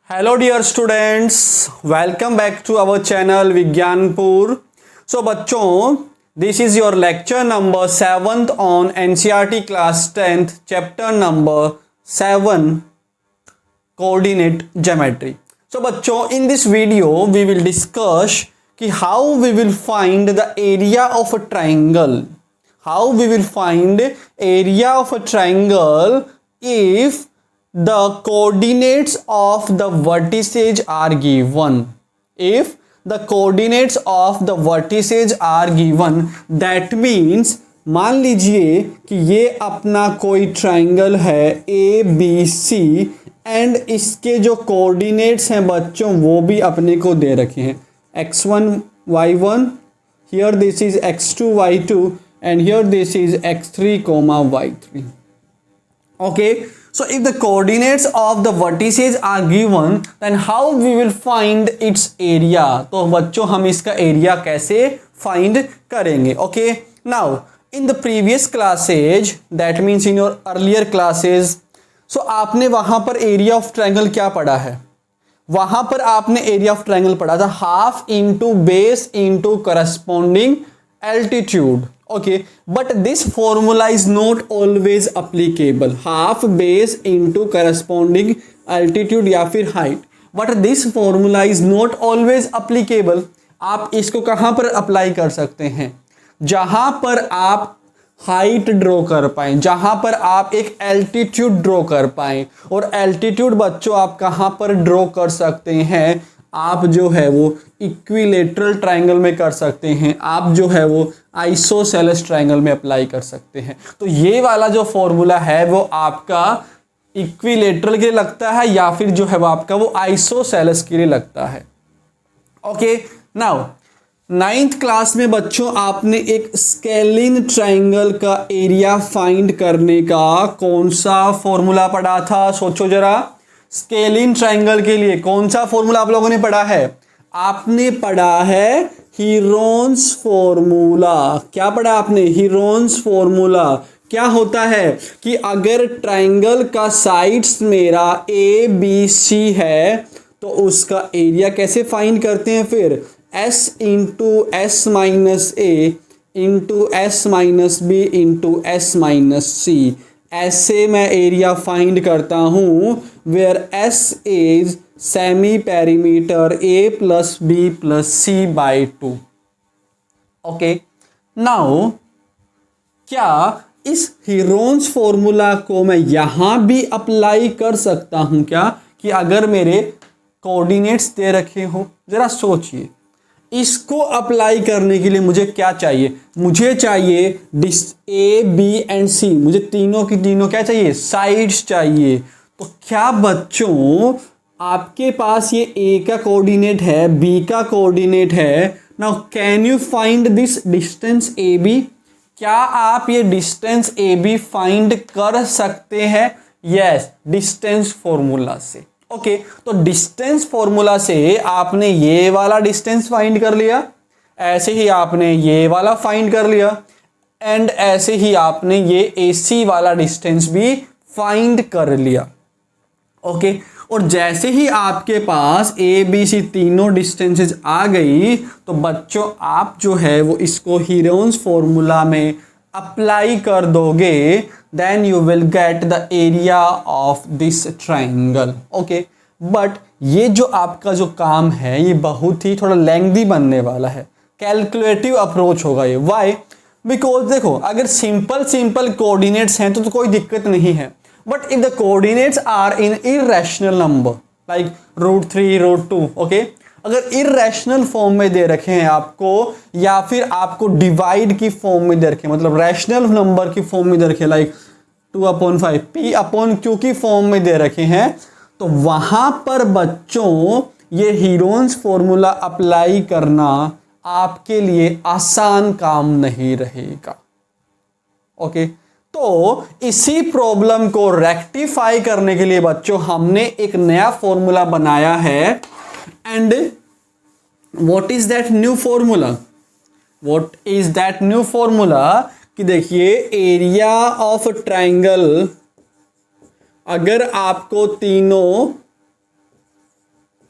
Hello dear students, welcome back to our channel विज्ञानपुर। So बच्चों, this is your lecture number 7th on NCERT class 10th chapter number 7 coordinate geometry। So बच्चों, in this video we will discuss कि how we will find the area of a triangle, how we will find area of a triangle if the coordinates of the vertices are given. If the coordinates of the vertices are given, that means मान लीजिए कि ये अपना कोई triangle है ए B C and इसके जो coordinates हैं बच्चों वो भी अपने को दे रखे हैं x1 y1, here this is x2 y2 and here this is x3 y3. Okay, so if the coordinates of the vertices are given, then how we will find its area? तो बच्चों हम इसका एरिया कैसे find करेंगे? Okay, now in the previous classes, that means in your earlier classes, so आपने वहां पर area of triangle क्या पढ़ा है? वहां पर आपने एरिया ऑफ ट्रायंगल पढ़ा था half into base into corresponding altitude. Okay, but this formula is not always applicable. Half base into corresponding altitude या फिर height. But this formula is not always applicable. आप इसको कहाँ पर अप्लाई कर सकते हैं? जहाँ पर आप हाइट ड्रॉ कर पाए, जहाँ पर आप एक एल्टीट्यूड ड्रॉ कर पाए. और एल्टीट्यूड बच्चों आप कहाँ पर ड्रॉ कर सकते हैं? आप जो है वो इक्विलेटरल ट्रायंगल में कर सकते हैं, आप जो है वो आइसोसेलेस ट्रायंगल में अप्लाई कर सकते हैं. तो ये वाला जो फॉर्मूला है वो आपका इक्विलेटरल के लिए लगता है या फिर जो है वो आपका वो आइसोसेलेस के लिए लगता है. ओके, नाउ 9th क्लास में बच्चों आपने एक स्केलिन ट्रायंगल का एरिया फाइंड करने का कौन सा फॉर्मूला पढ़ा था? सोचो जरा. स्केलिन ट्रायंगल के लिए कौन सा फॉर्मूला आप लोगों ने पढ़ा है? आपने पढ़ा है हीरोन्स फॉर्मूला. क्या पढ़ा आपने? Heron's formula. क्या होता है कि अगर ट्रायंगल का साइड्स मेरा ए बी सी है तो उसका एरिया कैसे फाइंड करते हैं? फिर s into S minus A into S minus B into S minus C. ऐसे मैं एरिया फाइंड करता हूं where s is semi perimeter a plus B plus C by 2. Okay, now क्या इस हीरोन्स फॉर्मूला को मैं यहां भी अप्लाई कर सकता हूं क्या? कि अगर मेरे कोऑर्डिनेट्स दे रखे हो, जरा सोचिए. इसको अप्लाई करने के लिए मुझे क्या चाहिए? मुझे चाहिए ए बी एंड सी. मुझे तीनों की तीनों क्या चाहिए? साइड्स चाहिए. तो क्या बच्चों आपके पास ये ए का कोऑर्डिनेट है, बी का कोऑर्डिनेट है. Now can you find this distance A B? क्या आप ये डिस्टेंस ए बी फाइंड कर सकते हैं? यस, डिस्टेंस फॉर्मूला से. ओके, तो डिस्टेंस फॉर्मूला से आपने ये वाला डिस्टेंस फाइंड कर लिया, ऐसे ही आपने ये वाला फाइंड कर लिया एंड ऐसे ही आपने ये AC वाला डिस्टेंस भी फाइंड कर लिया. ओके, और जैसे ही आपके पास ए बी सी तीनों डिस्टेंसेस आ गई तो बच्चों आप जो है वो इसको हीरोन्स फॉर्मूला में अप्लाई कर दोगे, then you will get the area of this triangle. Okay, but ये जो आपका जो काम है ये बहुत ही थोड़ा लेंथी बनने वाला है. कैलकुलेटिव अप्रोच होगा ये. Why? Because देखो अगर सिंपल कोऑर्डिनेट्स हैं तो कोई दिक्कत नहीं है. But if the coordinates are in irrational number like √3, √2, okay, अगर इरेशनल फॉर्म में दे रखे हैं आपको या फिर आपको डिवाइड की फॉर्म में दे रखे हैं, मतलब रैशनल नंबर की फॉर्म में दे रखे हैं लाइक 2/5 p/q की फॉर्म में दे रखे हैं, तो वहां पर बच्चों ये हीरोन्स फॉर्मूला अप्लाई करना आपके लिए आसान काम नहीं रहेगा. ओके, तो इसी प्रॉब्लम को रेक्टिफाई करने के लिए बच्चों हमने एक नया फॉर्मूला बनाया है. And what is that new formula? What is that new formula? कि देखिए एरिया ऑफ ट्रायंगल अगर आपको तीनों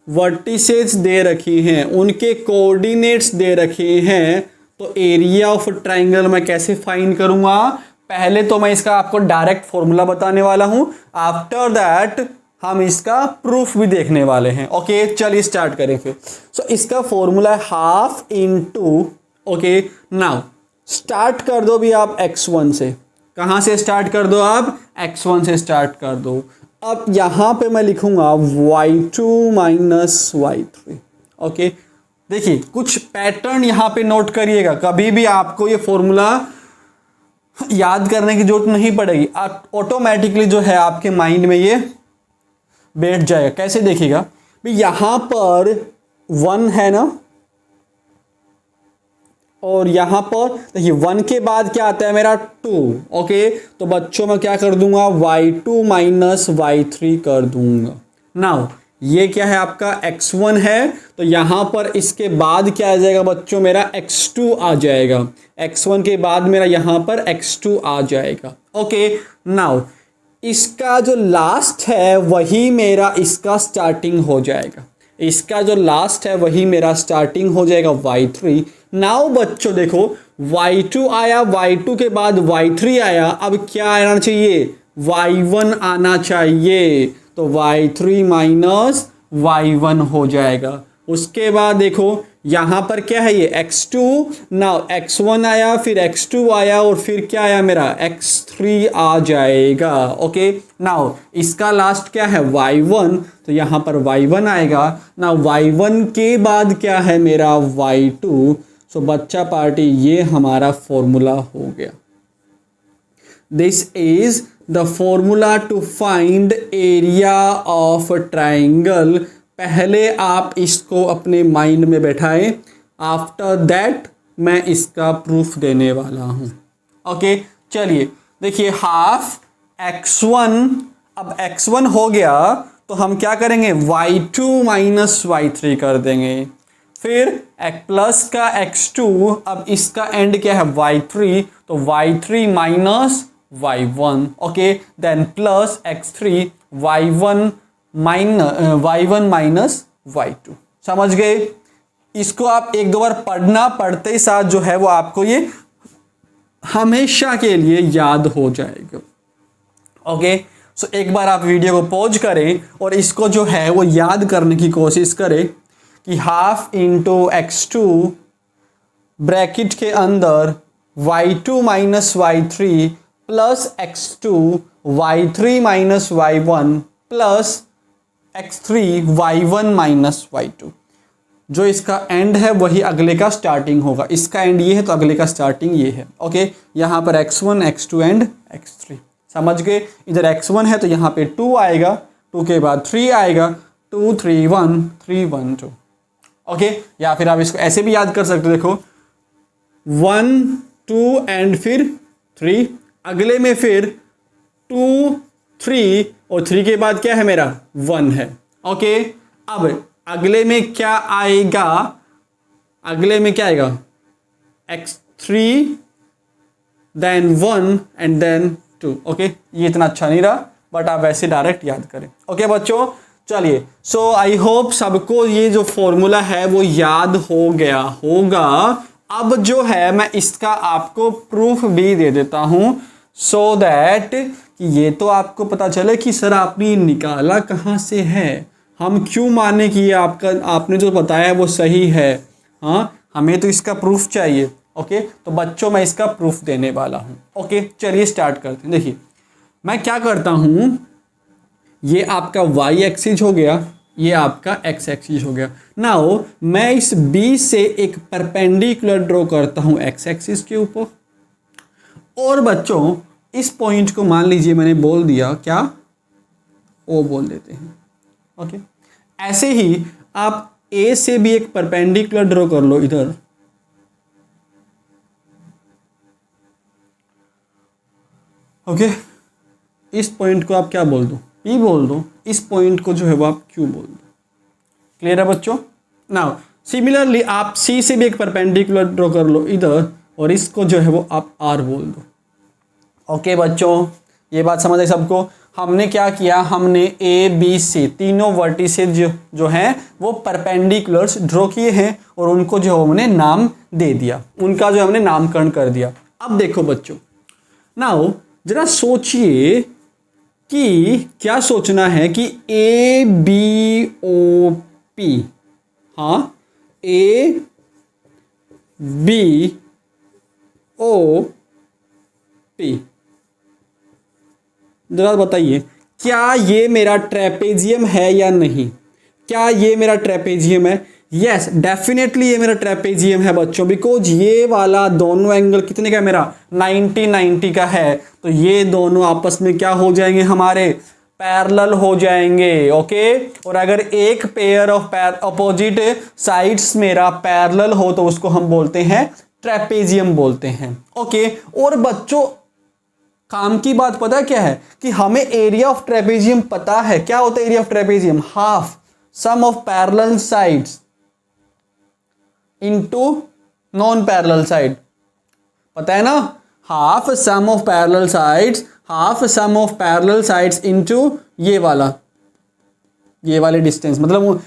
वर्टिसेस दे रखी हैं, उनके कोऑर्डिनेट्स दे रखे हैं, तो एरिया ऑफ ट्राइंगल मैं कैसे फाइंड करूंगा? पहले तो मैं इसका आपको डायरेक्ट फॉर्मूला बताने वाला हूं, आफ्टर दैट हम इसका प्रूफ भी देखने वाले हैं। ओके चलिए स्टार्ट करें फिर। सो इसका फॉर्मूला है half into, okay now start कर दो भी आप x1 से। कहाँ से स्टार्ट कर दो आप? x1 से स्टार्ट कर दो। अब यहाँ पे मैं लिखूंगा y2 माइनस y3। ओके देखिए कुछ पैटर्न यहाँ पे नोट करिएगा, कभी भी आपको ये फॉर्मूला याद करने की जरूरत नहीं पड़ेगी, ऑटोमेटिकली जो है आपके माइंड में ये बैठ जाएगा। कैसे देखिएगा, यहां पर 1 है ना, और यहां पर देखिए 1 के बाद क्या आता है मेरा 2। ओके तो बच्चों मैं क्या कर दूंगा, y2 माइनस y3 कर दूंगा। नाउ ये क्या है आपका x1 है, तो यहां पर इसके बाद क्या आ जाएगा बच्चों, मेरा x2 आ जाएगा। x1 के बाद मेरा यहां पर x2 आ जाएगा। ओके नाउ इसका जो लास्ट है वही मेरा इसका स्टार्टिंग हो जाएगा, इसका जो लास्ट है वही मेरा स्टार्टिंग हो जाएगा y3। नाउ बच्चों देखो y2 आया, y2 के बाद y3 आया, अब क्या आना चाहिए, y1 आना चाहिए, तो y3 माइनस y1 हो जाएगा। उसके बाद देखो यहाँ पर क्या है, ये x2, नाउ x1 आया, फिर x2 आया, और फिर क्या आया मेरा x3 आ जाएगा। ओके नाउ इसका लास्ट क्या है y1, तो यहाँ पर y1 आएगा। नाउ y1 के बाद क्या है मेरा y2। सो बच्चा पार्टी ये हमारा फॉर्मूला हो गया। This is the formula to find area of triangle. पहले आप इसको अपने माइंड में बैठाएं, आफ्टर दैट मैं इसका प्रूफ देने वाला हूं। ओके चलिए देखिए हाफ x1, अब x1 हो गया तो हम क्या करेंगे, y2 माइनस y3 कर देंगे। फिर प्लस का x2, अब इसका एंड क्या है y3, तो y3 minus y1। Okay then plus x3 y1 minus y2। समझ गए? इसको आप एक दो बार पढ़ना, पढ़ते ही साथ जो है वो आपको ये हमेशा के लिए याद हो जाएगा। ओके सो एक बार आप वीडियो को पॉज करें और इसको जो है वो याद करने की कोशिश करें कि हाफ इंटू x2 ब्रैकेट के अंदर y2 minus y3 plus x2 y3 minus y1 plus x3 y1 minus y2। जो इसका एंड है वही अगले का स्टार्टिंग होगा। इसका एंड ये है तो अगले का स्टार्टिंग ये है। ओके यहाँ पर x1 x2 एंड x3। समझ गए? इधर x1 है तो यहाँ पे 2 आएगा, 2 के बाद 3 आएगा, 2 3 1 3 1 2। ओके या फिर आप इसको ऐसे भी याद कर सकते हो, देखो 1 2 एंड फिर 3, अगले में फिर 2 3 और 3 के बाद क्या है मेरा 1 है। ओके अब अगले में क्या आएगा, अगले में क्या आएगा x3 then 1 and then 2। Okay ये इतना अच्छा नहीं रहा बट आप वैसे डायरेक्ट याद करें। ओके बच्चों चलिए, सो आई होप सबको ये जो फॉर्मूला है वो याद हो गया होगा। अब जो है मैं इसका आपको प्रूफ भी दे देता हूं सो दैट कि ये तो आपको पता चले कि सर आपने निकाला कहाँ से है, हम क्यों माने कि ये आपका आपने जो बताया है वो सही है। हाँ हमें तो इसका प्रूफ चाहिए। ओके तो बच्चों मैं इसका प्रूफ देने वाला हूँ। ओके चलिए स्टार्ट करते हैं। देखिए मैं क्या करता हूँ, ये आपका y एक्सिस हो गया, ये आपका x एक्सिस हो गया। नाउ मैं इस B से एक परपेंडिकुलर ड्रॉ करता हूँ x एक्सिस के ऊपर, और बच्चों इस पॉइंट को मान लीजिए मैंने बोल दिया क्या, O बोल देते हैं। ओके ऐसे ही आप A से भी एक परपेंडिकुलर ड्रॉ कर लो इधर। ओके इस पॉइंट को आप क्या बोल दो, P बोल दो, इस पॉइंट को जो है वो आप Q बोल दो। क्लियर है बच्चों? नाउ सिमिलरली आप C से भी एक परपेंडिकुलर ड्रॉ कर लो इधर, और इसको जो है वो आप R बोल दो। ओके बच्चों ये बात समझ आई सबको? हमने क्या किया, हमने ए बी सी तीनों वर्टिसेज जो हैं वो परपेंडिकुलर्स ड्रॉ किए हैं और उनको जो हमने नाम दे दिया, उनका जो हमने नामकरण कर दिया। अब देखो बच्चों, नाउ जरा सोचिए कि क्या सोचना है कि ए बी ओ पी, हाँ ए बी ओ पी, जरा बताइए क्या ये मेरा ट्रेपेजियम है या नहीं? क्या ये मेरा ट्रेपेजियम है? यस डेफिनेटली ये मेरा ट्रेपेजियम है बच्चों, बिकॉज ये वाला दोनों एंगल कितने का मेरा 90 का है, तो ये दोनों आपस में क्या हो जाएंगे, हमारे पैरेलल हो जाएंगे। ओके, और अगर एक पेयर ऑफ अपोजिट साइड्स मेरा पैरेलल हो तो उसको हम बोलते हैं ट्रेपेजियम बोलते हैं। ओके, और बच्चों काम की बात पता क्या है कि हमें एरिया ऑफ ट्रेपेजियम पता है। क्या होता है area of trapezium? Half sum of parallel sides into non parallel side, पता है ना? Half sum of parallel sides, half sum of parallel sides into ये वाले डिस्टेंस, मतलब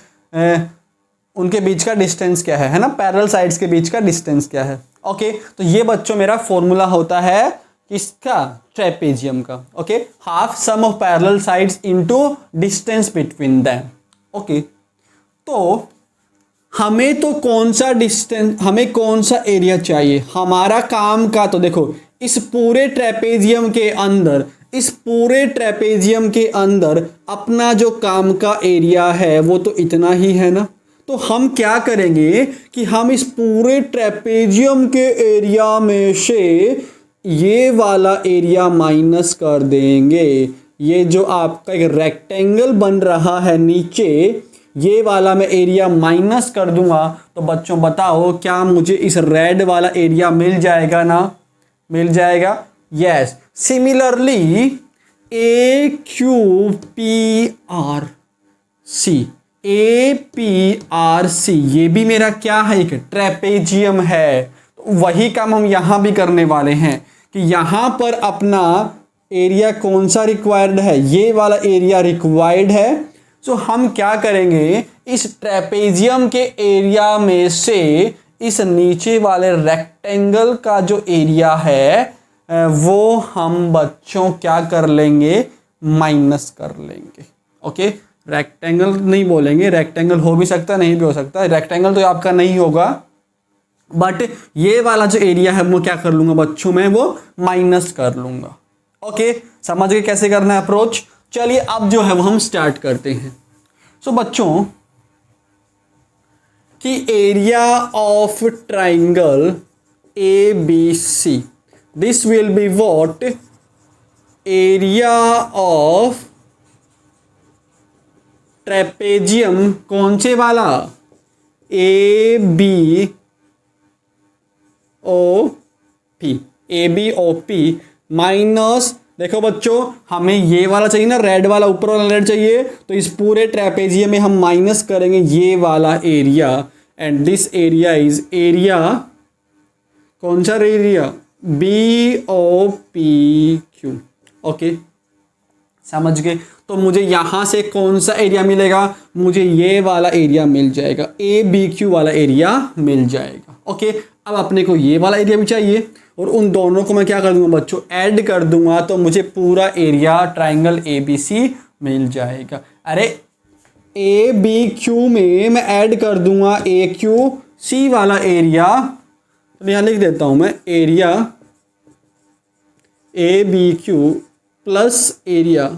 उनके बीच का डिस्टेंस क्या है ना, पैरेलल साइड्स के बीच का डिस्टेंस क्या है। ओके, तो ये बच्चों मेरा फॉर्मूला होता है किसका? ट्रेपेजियम का। Okay, half sum of parallel sides into distance between them. Okay, तो हमें तो कौन सा डिस्टेंस, हमें कौन सा एरिया चाहिए हमारा काम का? तो देखो इस पूरे ट्रेपेजियम के अंदर, इस पूरे ट्रेपेजियम के अंदर अपना जो काम का एरिया है वो तो इतना ही है ना। तो हम क्या करेंगे कि हम इस पूरे ट्रेपेजियम के एरिया में से ये वाला एरिया माइनस कर देंगे। ये जो आपका एक रेक्टेंगल बन रहा है नीचे, ये वाला मैं एरिया माइनस कर दूंगा, तो बच्चों बताओ क्या मुझे इस रेड वाला एरिया मिल जाएगा ना? मिल जाएगा। Yes, similarly A Q P R C, A P R C ये भी मेरा क्या है? एक ट्रेपेजियम है। तो वही काम हम यहां भी करने वाले हैं कि यहां पर अपना एरिया कौन सा रिक्वायर्ड है? ये वाला एरिया रिक्वायर्ड है। तो हम क्या करेंगे, इस ट्रेपेजियम के एरिया में से इस नीचे वाले रेक्टेंगल का जो एरिया है वो हम बच्चों क्या कर लेंगे? माइनस कर लेंगे। ओके, रेक्टेंगल नहीं बोलेंगे, रेक्टेंगल हो भी सकता है नहीं भी हो सकता, रेक्टेंगल तो आपका नहीं होगा, बट ये वाला जो एरिया है वो क्या कर लूंगा बच्चों, मैं वो माइनस कर लूंगा। ओके, समझ गए कैसे करना है अप्रोच? चलिए अब जो है वो हम स्टार्ट करते हैं। सो बच्चों कि area of triangle A B C, this will be what? Area of trapezium, कौन से वाला? A B O P, A B O P minus, देखो बच्चों हमें ये वाला चाहिए ना, रेड वाला, ऊपर वाला रेड चाहिए, तो इस पूरे ट्रेपेजियम में हम माइनस करेंगे ये वाला area, and this area is area, कौन सा area? B O P Q. Okay, समझ गए? तो मुझे यहां से कौन सा एरिया मिलेगा? मुझे ये वाला एरिया मिल जाएगा, ए बी क्यू वाला एरिया मिल जाएगा। ओके, अब अपने को ये वाला एरिया भी चाहिए और उन दोनों को मैं क्या कर दूंगा बच्चों? ऐड कर दूंगा, तो मुझे पूरा area triangle A B C मिल जाएगा। अरे ए बी क्यू में मैं ऐड कर दूंगा ए क्यू सी वाला एरिया, तो यहाँ लिख देता हूं मैं area A B Q plus area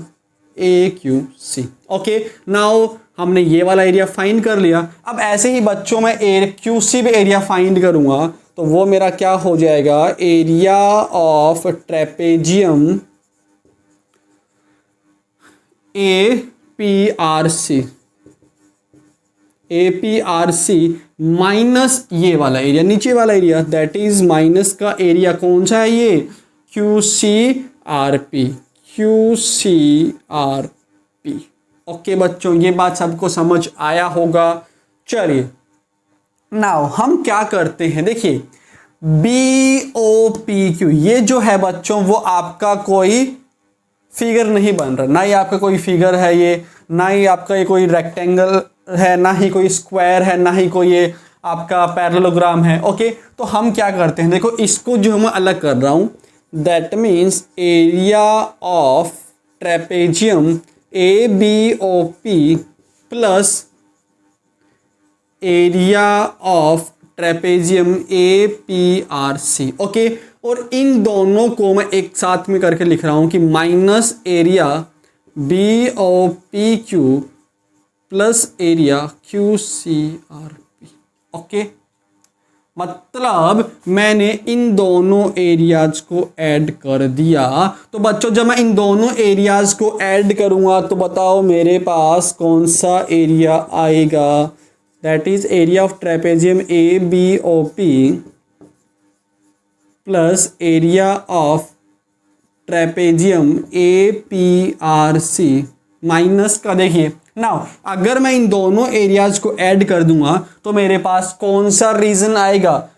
A Q C. Okay, now हमने ये वाला एरिया फाइंड कर लिया। अब ऐसे ही बच्चों में ए क्यू सी भी एरिया फाइंड करूंगा, तो वो मेरा क्या हो जाएगा? Area of trapezium A P R C, A P R C minus ये वाला एरिया, नीचे वाला एरिया, दैट इज माइनस का एरिया कौन सा है? ये Q C R P, Q C R P. Okay बच्चों, ये बात सबको समझ आया होगा। चलिए नाउ हम क्या करते हैं, देखिए बी ओ पी क्यू ये जो है बच्चों वो आपका कोई फिगर नहीं बन रहा, ना ही आपका कोई फिगर है ये, ना ही आपका ये कोई रेक्टेंगल है, ना ही कोई स्क्वायर है, ना ही कोई ये आपका पैरेललोग्राम है। ओके, तो हम क्या करते हैं, देखो इसको जो मैं अलग कर रहा हूँ, that means area of trapezium ABOP plus area of trapezium APRC। Okay, और इन दोनों को मैं एक साथ में करके लिख रहा हूं कि minus area BOPQ plus area QCRP। Okay, मतलब मैंने इन दोनों एरियाज को ऐड कर दिया। तो बच्चों जब मैं इन दोनों एरियाज को ऐड करूंगा तो बताओ मेरे पास कौन सा एरिया आएगा, that is area of trapezium ABOP plus area of trapezium APRC minus का, देखिए नाउ अगर मैं इन दोनों एरियाज को ऐड कर दूंगा तो मेरे पास कौन सा रीजन आएगा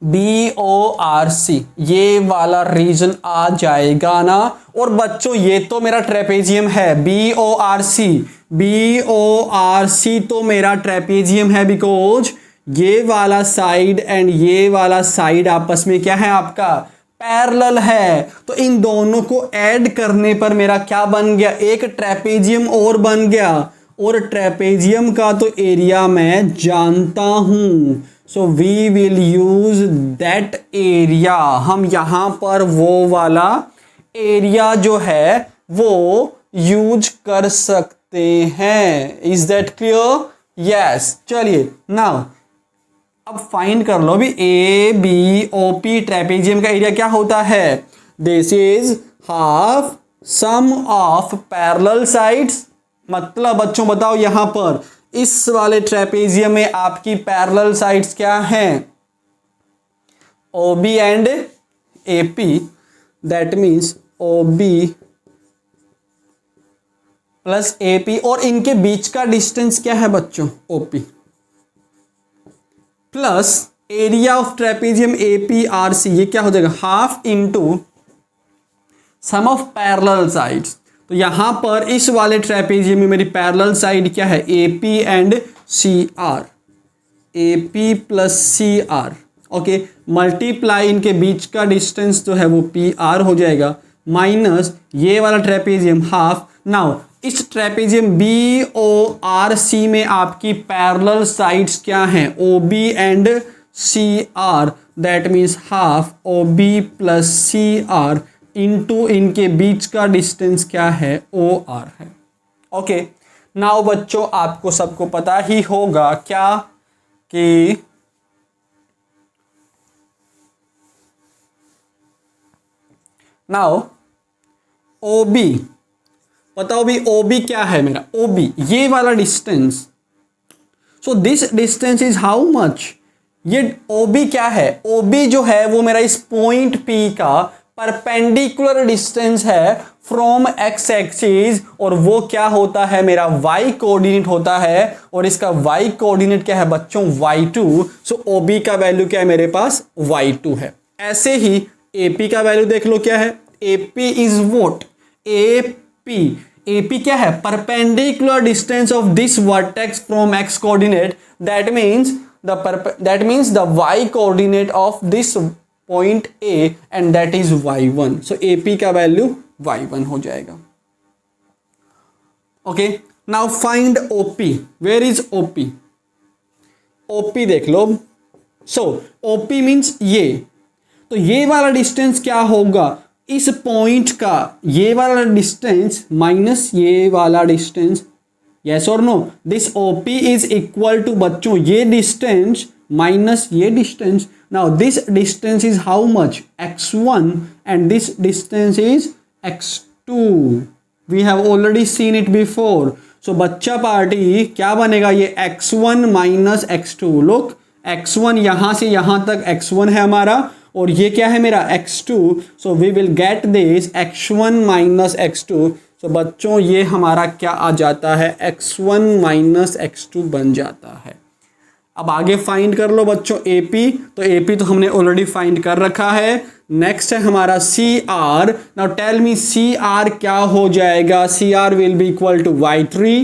BORC, ये वाला रीजन आ जाएगा ना। और बच्चों ये तो मेरा ट्रेपेजियम है, BORC तो मेरा ट्रेपेजियम है, बिकॉज ये वाला साइड एंड ये वाला साइड आपस में क्या है आपका पैरेलल है। तो इन दोनों को ऐड करने पर मेरा क्या बन गया, एक ट्रेपेजियम और बन गया, और ट्रेपेजियम का तो एरिया मैं जानता हूं, so we will use that area. हम यहां पर वो वाला एरिया जो है वो यूज कर सकते हैं। Is that clear? यस। चलिए नाउ अब फाइंड कर लो भी ABOP ट्रेपेजियम का एरिया क्या होता है, this is half sum of parallel sides. मतलब बच्चों बताओ यहां पर इस वाले ट्रेपेजियम में आपकी पैरेलल साइड्स क्या हैं, OB and AP, that means OB plus AP, और इनके बीच का डिस्टेंस क्या है बच्चों OP, plus area of trapezium APRC, ये क्या हो जाएगा half into sum of parallel sides. तो यहां पर इस वाले ट्रेपेजियम में मेरी पैरेलल साइड क्या है AP and CR, AP plus CR। Okay, multiply इनके बीच का डिस्टेंस जो है वो PR हो जाएगा, माइनस ये वाला ट्रेपेजियम हाफ। नाउ इस ट्रेपेजियम BORC में आपकी पैरेलल साइड्स क्या हैं OB and CR, that means half OB plus CR into इनके बीच का डिस्टेंस क्या है OR है। ओके, नाउ बच्चों आपको सबको पता ही होगा क्या कि नाउ OB, बताओ भी OB क्या है मेरा, OB ये वाला distance, so this distance is how much, ये OB क्या है, OB जो है वो मेरा इस पॉइंट P का परपेंडिकुलर डिस्टेंस है फ्रॉम x एक्सिस, और वो क्या होता है मेरा y कोऑर्डिनेट होता है, और इसका y कोऑर्डिनेट क्या है बच्चों y2। सो OB का वैल्यू क्या है मेरे पास y2 है। ऐसे ही AP का वैल्यू देख लो क्या है, AP इज व्हाट, AP क्या है perpendicular distance of this vertex from x coordinate, that means the y coordinate of this point A and that is y1। So AP का वैल्यू y1 हो जाएगा। Okay, now find OP, where is OP, OP देख लो। सो OP means ये, तो ये वाला distance क्या होगा इस पॉइंट का, ये वाला डिस्टेंस माइनस ये वाला डिस्टेंस, यस और no, this OP is equal to बच्चों ये डिस्टेंस माइनस ये distance. Now this distance is how much x1 and this distance is x2, we have already seen it before. So बच्चा party क्या बनेगा, ये x1 minus x2, look x1 यहां से यहां तक x1 है हमारा, और ये क्या है मेरा x2, so we will get this x1 minus x2। सो बच्चों ये हमारा क्या आ जाता है x1 माइनस x2 बन जाता है। अब आगे फाइंड कर लो बच्चों AP, तो AP तो हमने ऑलरेडी फाइंड कर रखा है। नेक्स्ट है हमारा CR। Now tell me CR क्या हो जाएगा? CR will be equal to Y3,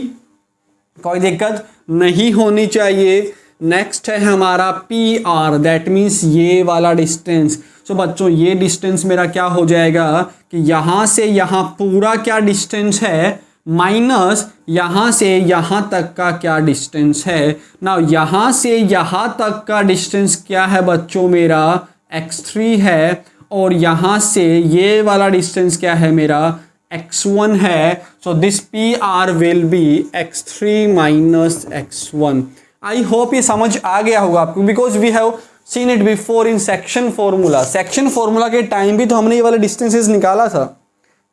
कोई दिक्कत नहीं होनी चाहिए। नेक्स्ट है हमारा PR, दैट मीन्स ये वाला डिस्टेंस। सो बच्चों ये डिस्टेंस मेरा क्या हो जाएगा कि यहाँ से यहाँ पूरा क्या डिस्टेंस है माइनस यहाँ से यहाँ तक का क्या डिस्टेंस है। ना यहाँ से यहाँ तक का डिस्टेंस क्या है बच्चों? मेरा x3 है, और यहाँ से ये वाला डिस्टेंस क्या है? मेरा x1 है। So this PR will be x3 minus x1। I hope ये समझ आ गया होगा आपको, because we have seen it before in section formula. Section formula के टाइम भी तो हमने ये वाले डिस्टेंसेस निकाला था,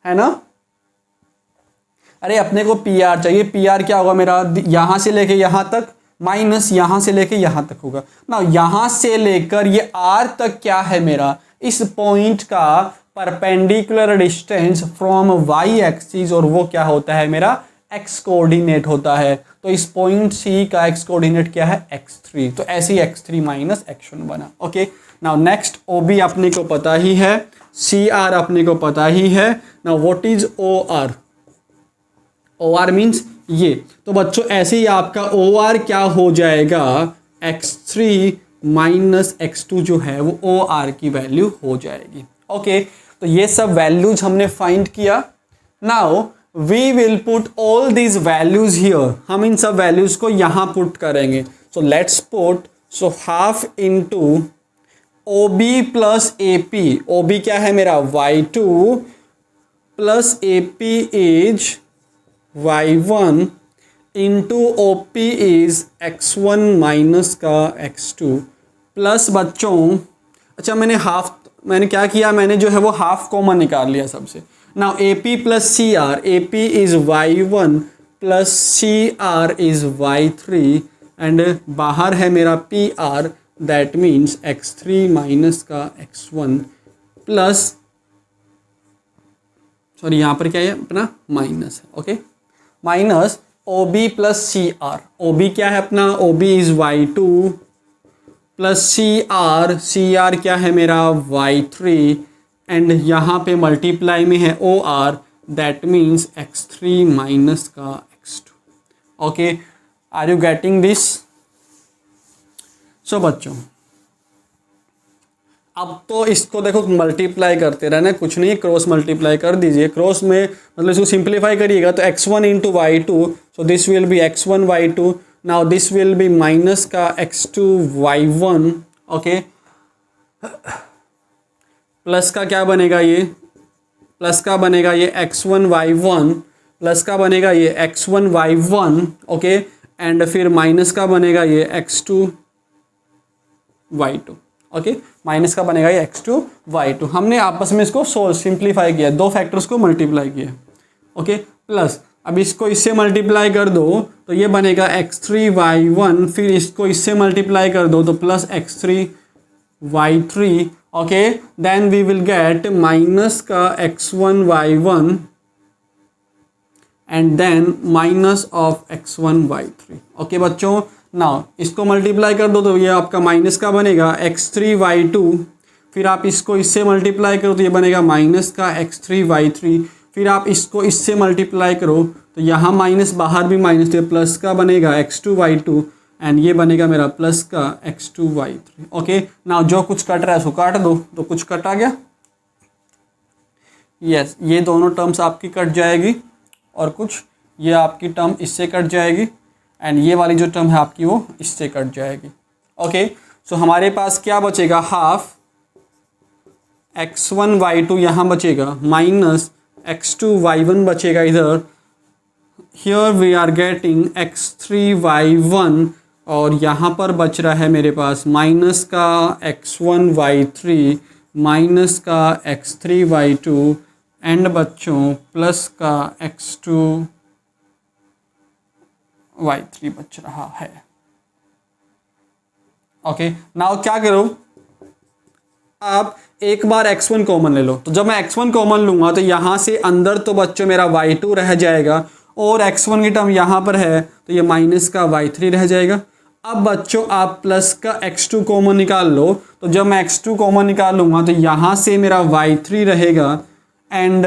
है ना? अरे अपने को PR चाहिए। PR क्या होगा मेरा? यहां से लेके यहां तक माइनस यहां से लेके यहां तक होगा ना। यहां से लेकर ये R तक क्या है मेरा? इस पॉइंट का perpendicular distance from Y axis, और वो क्या होता है मेरा? X कोऑर्डिनेट होता है। तो इस पॉइंट C का X कोऑर्डिनेट क्या है? x3। तो ऐसे ही x3 माइनस x1 बना। ओके, नाउ नेक्स्ट OB अपने को पता ही है, CR अपने को पता ही है। Now what is OR? OR means ये। तो बच्चों ऐसे ही आपका OR क्या हो जाएगा? x3 माइनस x2 जो है वो OR की वैल्यू हो जाएगी। ओके, तो ये सब वैल्यूज हमने फाइंड किया। Now we will put all these values here. हम इन सब वैल्यूज को यहाँ पुट करेंगे। So let's put, so half into OB plus AP। OB क्या है मेरा? Y2 plus AP is y1 into OP is x1 minus का x2 प्लस बच्चों, अच्छा मैंने क्या किया? मैंने जो है वो हाफ कॉमन निकाल लिया सबसे। Now AP plus CR, AP is y1 plus CR is y3, and बाहर है मेरा PR, that means x3 minus का x1 प्लस, सॉरी यहाँ पर क्या है अपना? माइनस है। Okay, minus OB plus CR। OB क्या है अपना? OB is y2 plus CR क्या है मेरा? y3, एंड यहाँ पे मल्टीप्लाई में है OR, that means x3 minus का x2। Okay, are you getting this? So बच्चों अब तो इसको देखो मल्टीप्लाई करते रहना, कुछ नहीं, क्रॉस मल्टीप्लाई कर दीजिए। क्रॉस में मतलब इसको सिंप्लीफाई करिएगा तो x1 into y2, so this will B x1 y2। Now this will be minus का x2 y1। ओके, प्लस का क्या बनेगा? ये प्लस का बनेगा ये x1 y1, प्लस का बनेगा ये x1 y1। ओके, एंड फिर माइनस का बनेगा ये x2 y2। ओके, माइनस का बनेगा ये x2 y2। हमने आपस में इसको सिंप्लीफाई किया, दो फैक्टर्स को मल्टीप्लाई किया। ओके, प्लस अब इसको इससे मल्टीप्लाई कर दो तो ये बनेगा x3 y1, फिर इसको इससे मल्टीप्लाई कर दो तो plus x3 y3। Okay, then we will get minus का x1 y1 and then minus of x1 y3। Okay बच्चों, नाउ इसको मल्टीप्लाई कर दो तो ये आपका माइनस का बनेगा x3 y2, फिर आप इसको इससे मल्टीप्लाई करो तो ये बनेगा माइनस का x3 y3, फिर आप इसको इससे मल्टीप्लाई करो तो यहाँ माइनस बाहर भी माइनस, तो प्लस का बनेगा x2 y2 एंड ये बनेगा मेरा प्लस का x2 y3। ओके, नाउ जो कुछ कट रहा है उसको काट दो, तो कुछ कट आ गया। यस, ये दोनों टर्म्स आपकी कट जाएगी और कुछ ये आपकी टर्म इससे कट जाएगी, एंड ये वाली जो टर्म है आपकी वो इससे कट जाएगी। ओके, सो हमारे पास क्या बचेगा? हाफ x1 y2 यहाँ बचेगा, माइनस x2 y1 बचेगा इधर। Here we are getting x3 y1, और यहाँ पर बच रहा है मेरे पास माइनस का x1 y3 माइनस का x3 y2 एंड बच्चों प्लस का x2 y3 बच रहा है। ओके, नाउ क्या करो? आप एक बार x1 कॉमन ले लो, तो जब मैं x1 कॉमन लूंगा तो यहाँ से अंदर तो बच्चों मेरा y2 रह जाएगा, और x1 की टर्म यहाँ पर है तो ये माइनस का y3 रह जाएगा। अब बच्चों आप प्लस का x2 कॉमन निकाल लो, तो जब मैं x2 कॉमन निकालूंगा तो यहाँ से मेरा y3 रहेगा एंड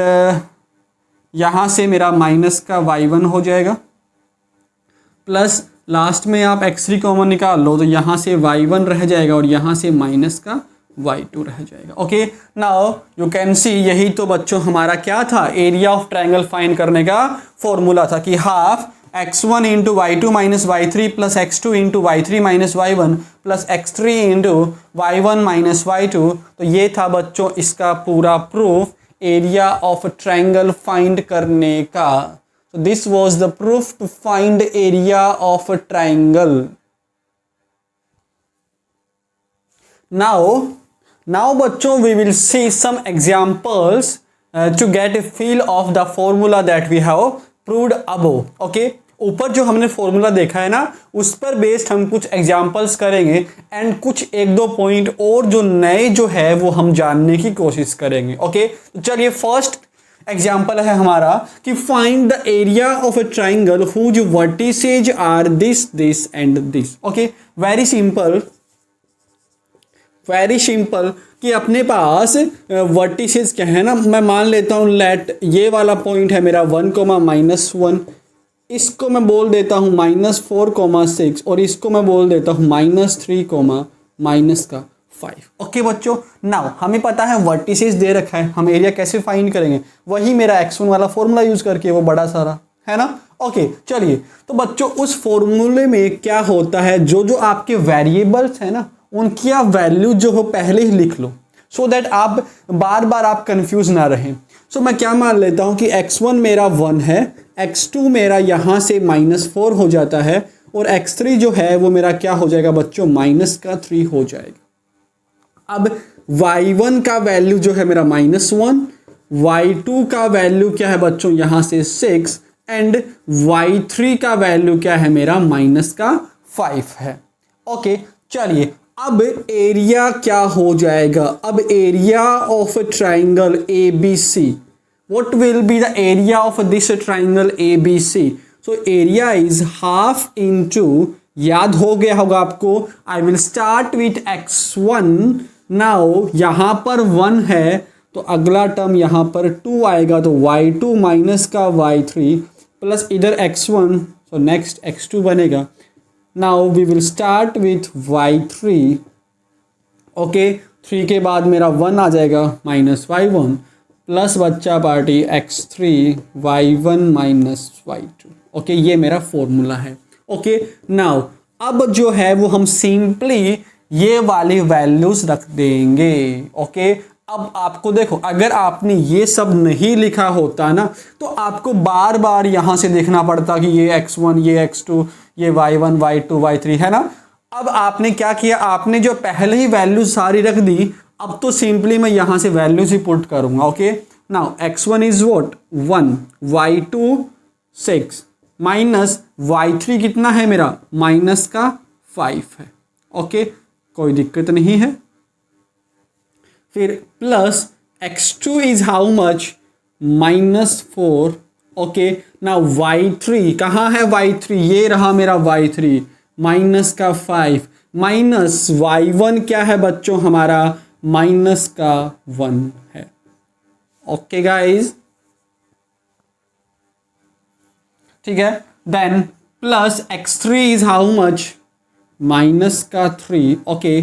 यहाँ से मेरा माइनस का y1 हो जाएगा, प्लस लास्ट में आप x3 कॉमन निकाल लो तो यहाँ से y1 रह जाएगा और यहाँ से माइनस का y2 रह जाएगा। Okay, now you can see, यही तो बच्चों हमारा क्या था, एरिया ऑफ ट्रायंगल फाइंड करने का फॉर्मूला था कि half x1 into y2 minus y3 plus x2 into y3 minus y1 plus x3 into y1 minus y2। तो ये था बच्चों इसका पूरा proof area of triangle find करने का। So this was the proof to find area of a triangle. Now बच्चों we will see some examples to get a feel of the formula that we have proved above. Okay, ऊपर जो हमने formula देखा है ना, उस पर based हम कुछ एग्जाम्पल्स करेंगे एंड कुछ एक दो पॉइंट और जो नए जो है वो हम जानने की कोशिश करेंगे। ओके, तो चलिए फर्स्ट एग्जाम्पल है हमारा कि find the area of a triangle whose vertices are this this and this. Okay, very simple कि अपने पास वर्टिसेज क्या है ना, मैं मान लेता हूँ लेट ये वाला पॉइंट है मेरा 1,-1, इसको मैं बोल देता हूँ -4,6 और इसको मैं बोल देता हूँ -3,-5। ओके बच्चों, नाउ हमें पता है वर्टिसेस दे रखा है, हम एरिया कैसे फाइंड करेंगे, वही मेरा x1 वाला फॉर्मूला यूज करके, वो बड़ा सारा है ना। ओके चलिए, तो बच्चों उस फॉर्मूले में क्या होता है, जो आपके वेरिएबल्स है ना उनकी आप वैल्यू जो हो पहले ही लिख लो, सो दैट आप बार बार आप कंफ्यूज ना रहें। सो मैं क्या मान लेता हूँ कि x1 मेरा 1 है, x2 मेरा यहाँ से -4 हो जाता है और x3 जो है वो मेरा क्या हो जाएगा बच्चों, -3 हो जाएगा। अब y1 का वैल्यू जो है मेरा -1, y2 का वैल्यू क्या है बच्चों यहाँ से 6 एंड y3 का वैल्यू क्या है मेरा -5 है। ओके चलिए, अब एरिया क्या हो जाएगा, अब area of a triangle ABC, what will be the area of this triangle ABC? So area is half into, याद हो गया होगा आपको, I will start with x1। now यहाँ पर 1 है तो अगला टर्म यहाँ पर 2 आएगा, तो y2 माइनस का y3 प्लस इधर x1, so नेक्स्ट x2 बनेगा। now we will start with y3। Okay, 3 के बाद मेरा 1 आ जाएगा -y1 प्लस बच्चा party x3 y1 -y2। Okay, ये मेरा फॉर्मूला है। ओके, नाउ अब जो है वो हम सिंपली ये वाली वैल्यूज रख देंगे। ओके, अब आपको देखो, अगर आपने ये सब नहीं लिखा होता ना तो आपको बार बार यहाँ से देखना पड़ता कि ये x1, ये x2, ये y1, y2, y3 है ना। अब आपने क्या किया, आपने जो पहले ही वैल्यू सारी रख दी, अब तो सिंपली मैं यहाँ से वैल्यूज ही पुट करूँगा। Okay, now x1 is what 1, y2 6 minus y3 कितना है मेरा -5 है। ओके, कोई दिक्कत नहीं है। फिर plus x2 is how much -4। Okay, now y3 कहाँ है, y3 ये रहा मेरा y3 -5 माइनस y1 क्या है बच्चों हमारा -1 है। ओके गाइज, ठीक है, then plus x3 is how much -3। Okay,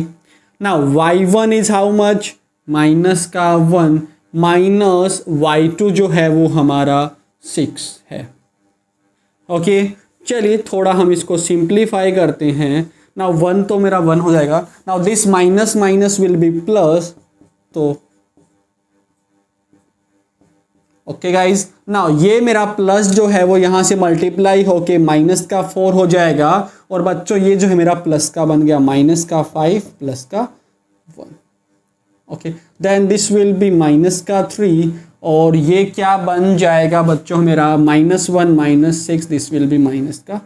now y1 is how much -1 minus y2 जो है वो हमारा 6 है। ओके चलिए, थोड़ा हम इसको सिंप्लीफाई करते हैं। नाउ 1 तो मेरा 1 हो जाएगा, now this minus minus will be plus, तो ओके गाइज, नाउ ये मेरा प्लस जो है वो यहाँ से मल्टीप्लाई होके -4 हो जाएगा और बच्चों ये जो है मेरा प्लस का बन गया -5 प्लस का 1। Okay, then this will be -3 और ये क्या बन जाएगा बच्चों मेरा -1 -6, this will B -7।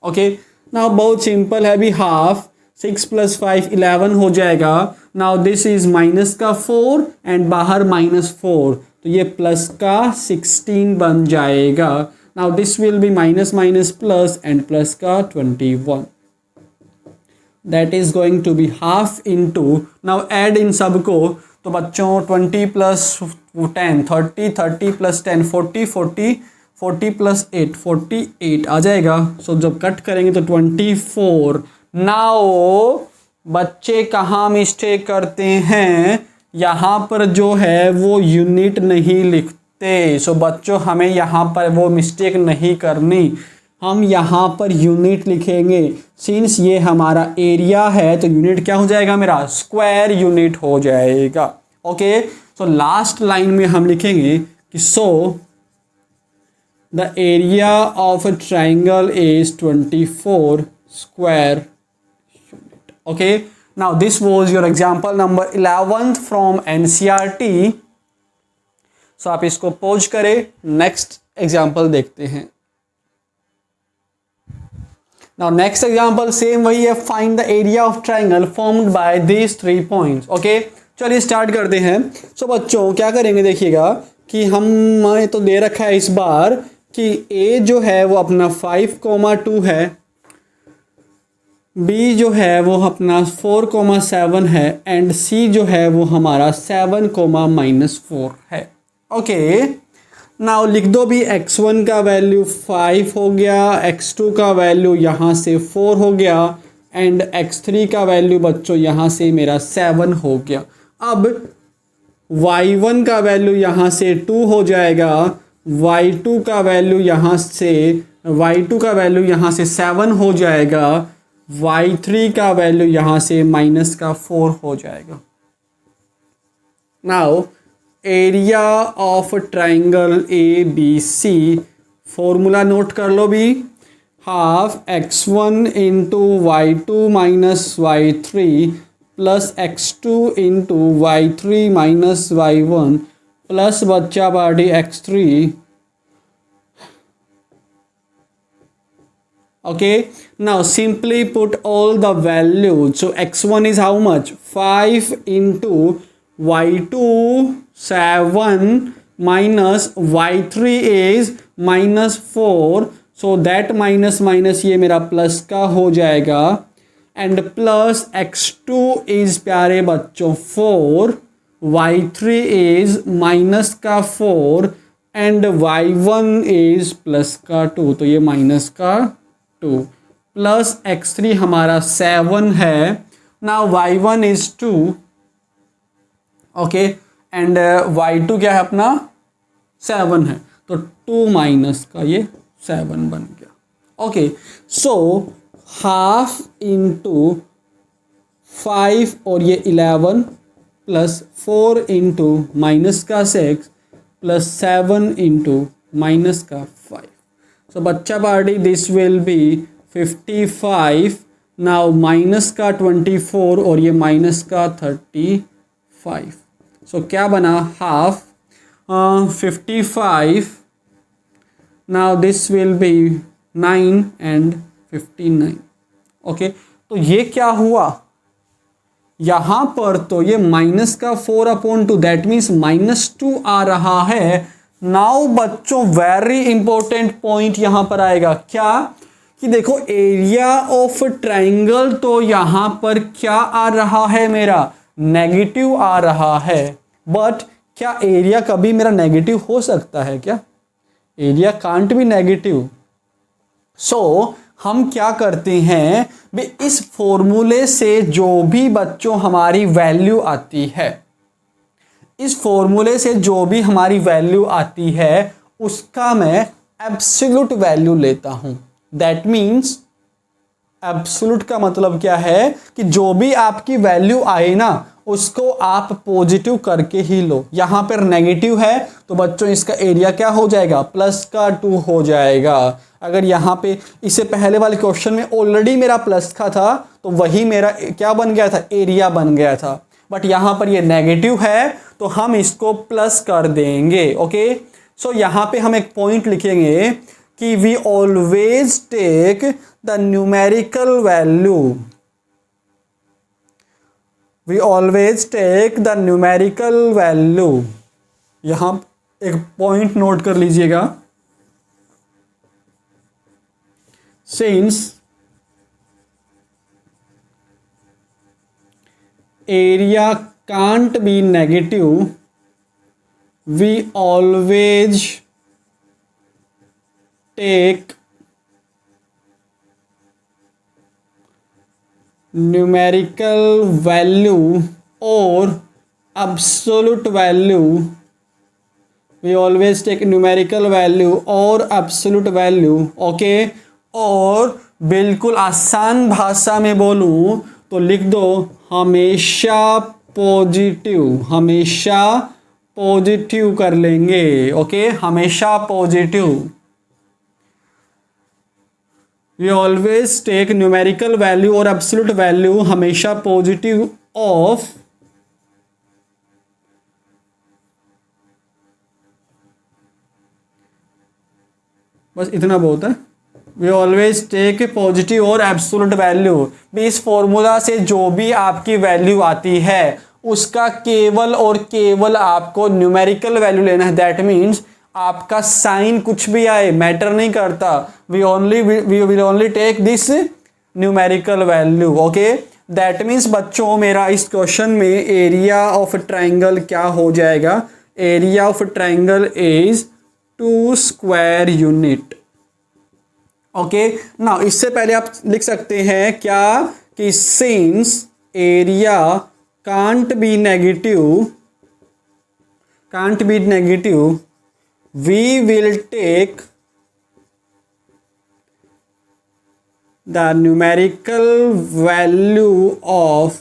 Okay, now बहुत सिंपल है, अभी हाफ 6 + 5 11 हो जाएगा। नाउ दिस इज -4 एंड बाहर -4, तो ये प्लस का 16 बन जाएगा। Now this will be minus minus plus and plus का 21, that is going to be half into, now add इन सबको तो बच्चों 20 प्लस 10 30, 30 प्लस 10 40, 40 40 प्लस 8 48 आ जाएगा। सो जब कट करेंगे तो 24। नाउ बच्चे कहाँ मिस्टेक करते हैं, यहाँ पर जो है वो यूनिट नहीं लिखते। सो बच्चों हमें यहाँ पर वो मिस्टेक नहीं करनी, हम यहाँ पर यूनिट लिखेंगे। सिंस ये हमारा एरिया है तो यूनिट क्या हो जाएगा मेरा, स्क्वायर यूनिट हो जाएगा। ओके, सो लास्ट लाइन में हम लिखेंगे कि so the area of a triangle is 24 square unit. Okay, now this was your example number 11 from NCERT. So आप इसको पॉज करें, नेक्स्ट एग्जांपल देखते हैं। Now next example सेम वही है, find the area of triangle formed by these 3 points। Okay, चलिए start करते हैं। सो बच्चों क्या करेंगे, देखिएगा कि हमें तो दे रखा है इस बार कि A जो है वो अपना 5,2 है, B जो है वो अपना 4,7 है एंड C जो है वो हमारा 7,-4 है। ओके, नाउ लिख दो भी x1 का वैल्यू 5 हो गया, x2 का वैल्यू यहाँ से 4 हो गया एंड x3 का वैल्यू बच्चों यहाँ से मेरा 7 हो गया। अब y1 का वैल्यू यहाँ से 2 हो जाएगा, y2 का वैल्यू यहाँ से 7 हो जाएगा, y3 का वैल्यू यहाँ से -4 हो जाएगा। Now area of triangle A B C, formula note कर लो भी, half x1 into y2 minus y3 plus x2 into y3 minus y1 plus बच्चा party x3। Okay, now simply put all the values. So x1 is how much, 5 into y2 7 minus y3 is -4, so that minus minus ये मेरा plus का हो जाएगा and plus x2 is प्यारे बच्चों 4, y3 is minus का 4 and y1 is plus का 2, तो ये माइनस का 2 प्लस x3 हमारा 7 है। Now y1 is 2, okay, and y2 क्या है अपना 7 है, तो 2 माइनस का ये 7 बन गया। ओके, सो हाफ इंटू 5 और ये 11 प्लस 4 इंटू माइनस का 6 प्लस 7 इंटू माइनस का 5। सो बच्चा party this will B 55। Now minus का 24 और ये माइनस का 35। सो क्या बना, half 55, now this will B 9 and 59। Okay, तो ये क्या हुआ, यहाँ पर तो ये माइनस का 4/2 दैट मीन्स -2 आ रहा है। नाउ बच्चों वेरी इंपॉर्टेंट पॉइंट यहाँ पर आएगा, क्या कि देखो एरिया ऑफ ट्राइंगल तो यहाँ पर क्या आ रहा है, मेरा नेगेटिव आ रहा है। बट क्या एरिया कभी मेरा नेगेटिव हो सकता है क्या, एरिया कांट बी नेगेटिव। सो हम क्या करते हैं भी, इस फॉर्मूले से जो भी बच्चों हमारी वैल्यू आती है, इस फॉर्मूले से जो भी हमारी वैल्यू आती है उसका मैं एब्सोल्यूट वैल्यू लेता हूं। दैट मीन्स एब्सोल्यूट का मतलब क्या है कि जो भी आपकी वैल्यू आए ना उसको आप पॉजिटिव करके ही लो। यहां पर नेगेटिव है तो बच्चों इसका एरिया क्या हो जाएगा, प्लस का 2 हो जाएगा। अगर यहाँ पे इससे पहले वाले क्वेश्चन में ऑलरेडी मेरा प्लस का था तो वही मेरा क्या बन गया था, एरिया बन गया था। बट यहाँ पर ये नेगेटिव है तो हम इसको प्लस कर देंगे। ओके, सो यहाँ पे हम एक पॉइंट लिखेंगे कि we always take the numerical value, we always take the numerical value. यहाँ एक पॉइंट नोट कर लीजिएगा, since area can't be negative, we always take numerical value or absolute value. We always take numerical value और absolute value. Okay, और बिल्कुल आसान भाषा में बोलूं तो लिख दो हमेशा पॉजिटिव, हमेशा पॉजिटिव कर लेंगे. ओके, हमेशा positive. We always take numerical value और एब्सोल्यूट वैल्यू हमेशा पॉजिटिव ऑफ बस इतना बहुत है. वी ऑलवेज टेक पॉजिटिव और एब्सोल्यूट वैल्यू. भी इस फॉर्मूला से जो भी आपकी वैल्यू आती है उसका केवल और केवल आपको न्यूमेरिकल वैल्यू लेना है. दैट मीन्स आपका साइन कुछ भी आए मैटर नहीं करता. We will only take this numerical value. Okay, that means बच्चों मेरा इस क्वेश्चन में एरिया ऑफ ट्राइंगल क्या हो जाएगा. Area of triangle is 2 square unit. Okay, now इससे पहले आप लिख सकते हैं क्या कि since area can't be negative, we will take the numerical value of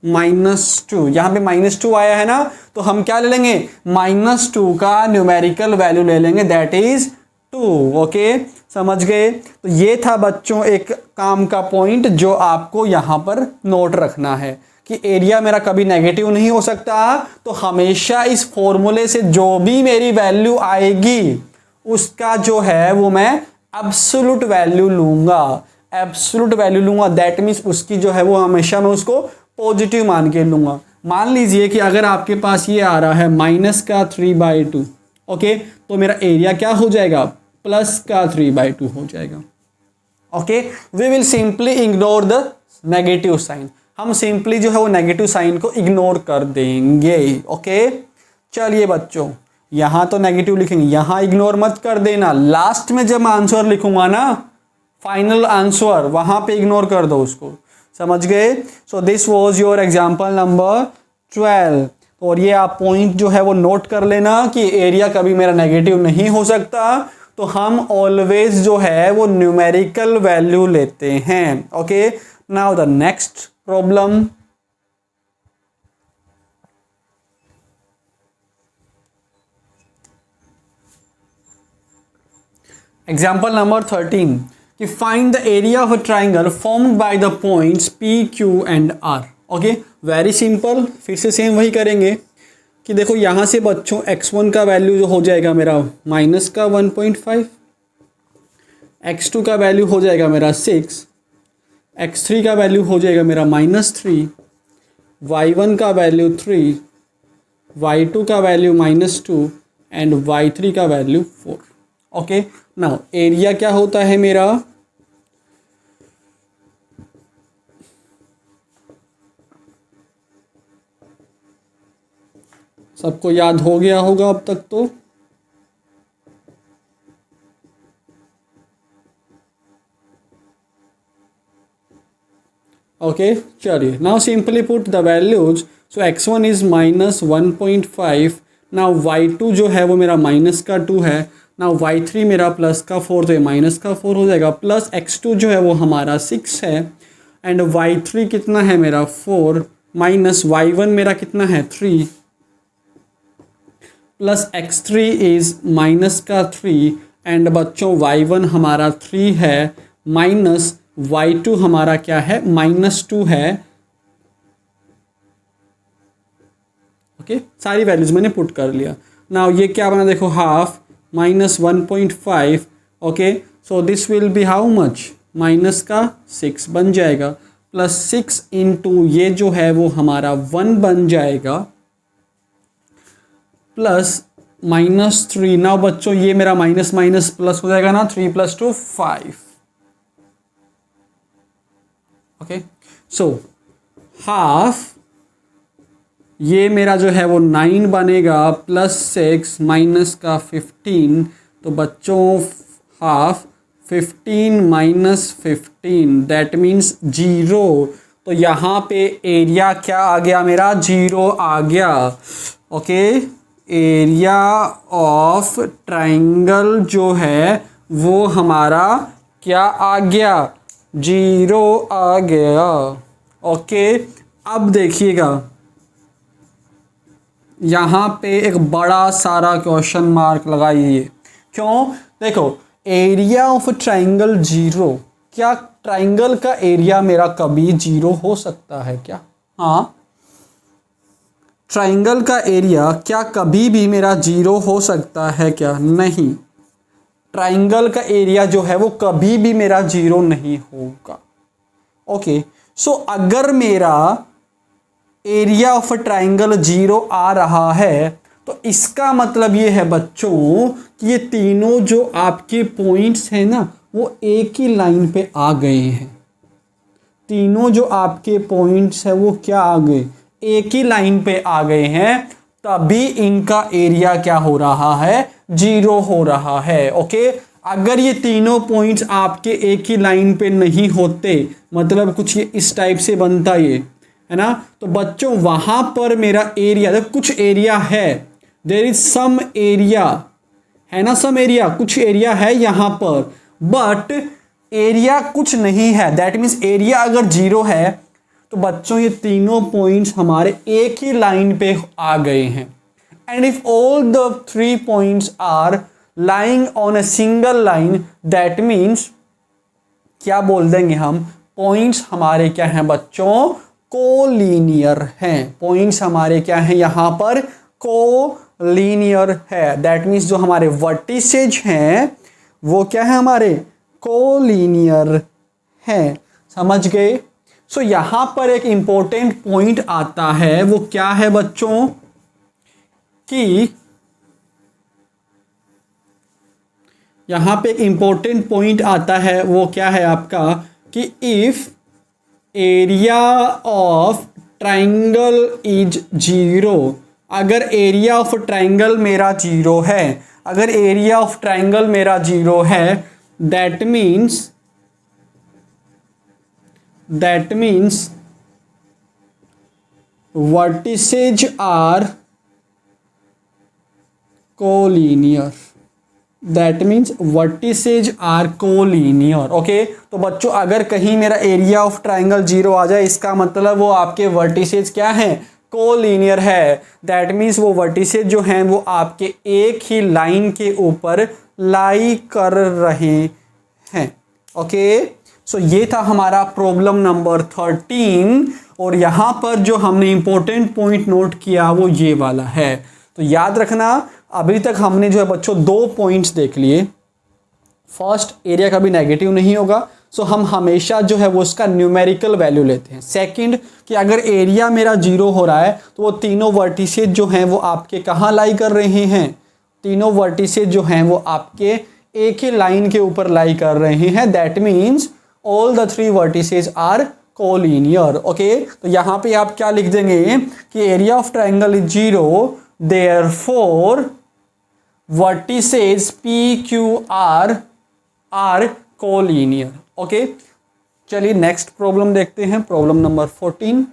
-2. यहाँ पे -2 आया है ना, तो हम क्या ले लेंगे, -2 का न्यूमेरिकल वैल्यू ले लेंगे, दैट इज 2. ओके, समझ गए. तो ये था बच्चों एक काम का पॉइंट जो आपको यहाँ पर नोट रखना है कि एरिया मेरा कभी नेगेटिव नहीं हो सकता. तो हमेशा इस फॉर्मूले से जो भी मेरी वैल्यू आएगी उसका जो है वो मैं एब्सोल्यूट वैल्यू लूंगा, एब्सोल्यूट वैल्यू लूंगा. दैट मीन्स उसकी जो है वो हमेशा मैं उसको पॉजिटिव मान के लूंगा. मान लीजिए कि अगर आपके पास ये आ रहा है -3/2. ओके, तो मेरा एरिया क्या हो जाएगा, +3/2 हो जाएगा. Okay, we will simply ignore the negative sign. हम सिंपली जो है वो नेगेटिव साइन को इग्नोर कर देंगे. ओके, चलिए बच्चों यहां तो नेगेटिव लिखेंगे, यहां इग्नोर मत कर देना. लास्ट में जब मैं आंसर लिखूंगा ना, फाइनल आंसर, वहां पे इग्नोर कर दो उसको. समझ गए. So this was your example number 12. और ये आप पॉइंट जो है वो नोट कर लेना कि एरिया कभी मेरा नेगेटिव नहीं हो सकता. तो हम ऑलवेज जो है वो न्यूमेरिकल वैल्यू लेते हैं. Okay, now the next problem. Example number 13 कि find the area of a triangle formed by the points P, Q and R. Okay, very simple. फिर से सेम वही करेंगे कि देखो यहाँ से बच्चों x1 का वैल्यू जो हो जाएगा मेरा -1.5, x2 का वैल्यू हो जाएगा मेरा 6, x3 का वैल्यू हो जाएगा मेरा -3, y1 का वैल्यू 3, y2 का वैल्यू -2 एंड y3 का वैल्यू 4. ओके, नाउ एरिया क्या होता है मेरा, सबको याद हो गया होगा अब तक तो. ओके, चलिए now simply put the values. So x1 is -1.5. Now y2 जो है वो मेरा -2 है. नाउ y3 मेरा +4, तो ये -4 हो जाएगा. प्लस x2 जो है वो हमारा 6 है एंड y3 कितना है मेरा 4, माइनस y1 मेरा कितना है 3, प्लस x3 इज -3 एंड बच्चों y1 हमारा 3 है माइनस y2 हमारा क्या है -2 है. ओके, सारी वैल्यूज मैंने पुट कर लिया. नाउ ये क्या बना देखो, half -1.5. Okay, so this will B how much, -6 बन जाएगा. +6 इंटू ये जो है वो हमारा 1 बन जाएगा, प्लस -3. नाउ बच्चों ये मेरा माइनस माइनस प्लस हो जाएगा ना, 3 + 2 5. ओके। सो हाफ, ये मेरा जो है वो 9 बनेगा प्लस 6 माइनस का 15, तो बच्चों हाफ 15 माइनस 15 दैट मीन्स 0। तो यहाँ पे एरिया क्या आ गया मेरा, 0 आ गया। ओके, एरिया ऑफ ट्राइंगल जो है वो हमारा क्या आ गया, 0 आ गया। ओके, अब देखिएगा यहाँ पे एक बड़ा सारा क्वेश्चन मार्क लगाइए। क्यों, देखो एरिया ऑफ ट्राइंगल 0, क्या ट्राइंगल का एरिया मेरा कभी 0 हो सकता है क्या? हाँ, ट्राइंगल का एरिया क्या कभी भी मेरा 0 हो सकता है क्या? नहीं, ट्राइंगल का एरिया जो है वो कभी भी मेरा 0 नहीं होगा। ओके, सो अगर मेरा एरिया ऑफ ट्राइंगल 0 आ रहा है तो इसका मतलब ये है बच्चों कि ये तीनों जो आपके पॉइंट्स हैं ना वो एक ही लाइन पे आ गए हैं। तीनों जो आपके पॉइंट्स हैं वो क्या आ गए, एक ही लाइन पे आ गए हैं, तभी इनका एरिया क्या हो रहा है, 0 हो रहा है। ओके, अगर ये तीनों पॉइंट्स आपके एक ही लाइन पे नहीं होते, मतलब कुछ ये इस टाइप से बनता ये है ना, तो बच्चों वहां पर मेरा एरिया, जब कुछ एरिया है, देयर इज सम एरिया, है ना, सम एरिया, कुछ एरिया है यहां पर, बट एरिया कुछ नहीं है, दैट मीन्स एरिया अगर 0 है तो बच्चों ये तीनों पॉइंट्स हमारे एक ही लाइन पे आ गए हैं। And if all the 3 points are lying on a single line, that means क्या बोल देंगे हम, पॉइंट्स हमारे क्या हैं बच्चों, कोलिनियर हैं। पॉइंट्स हमारे क्या हैं यहां पर, कोलिनियर है। दैट मीन्स जो हमारे वर्टिसेज हैं वो क्या है, हमारे कोलिनियर हैं। समझ गए? सो यहां पर एक इंपॉर्टेंट पॉइंट आता है, वो क्या है बच्चों कि यहां पे एक इंपॉर्टेंट पॉइंट आता है, वो क्या है आपका कि if area of triangle is 0, अगर एरिया ऑफ ट्राइंगल मेरा 0 है, अगर एरिया ऑफ ट्राइंगल मेरा 0 है, that means vertices are collinear, that means vertices are collinear. Okay, तो बच्चों अगर कहीं मेरा एरिया ऑफ ट्राइंगल 0 आ जाए, इसका मतलब वो आपके वर्टिसेज क्या हैं, कोलिनियर है। दैट मीन्स वो वर्टिसेज जो हैं वो आपके एक ही लाइन के ऊपर लाई कर रहे हैं। ओके, सो ये था हमारा प्रॉब्लम नंबर 13, और यहाँ पर जो हमने इंपॉर्टेंट पॉइंट नोट किया वो ये वाला है। तो याद रखना, अभी तक हमने जो है बच्चों 2 पॉइंट्स देख लिए। फर्स्ट, एरिया कभी नेगेटिव नहीं होगा, सो हम हमेशा जो है वो उसका न्यूमेरिकल वैल्यू लेते हैं। सेकंड, कि अगर एरिया मेरा 0 हो रहा है तो वो तीनों वर्टिसेज जो हैं वो आपके कहाँ लाई कर रहे हैं, तीनों वर्टिसेज जो हैं वो आपके एक ही लाइन के ऊपर लाई कर रहे हैं। That means all the 3 vertices are collinear. Okay, तो यहाँ पे आप क्या लिख देंगे कि area of triangle is 0, therefore vertices PQR are collinear. Okay, चलिए नेक्स्ट प्रॉब्लम देखते हैं, problem number 14।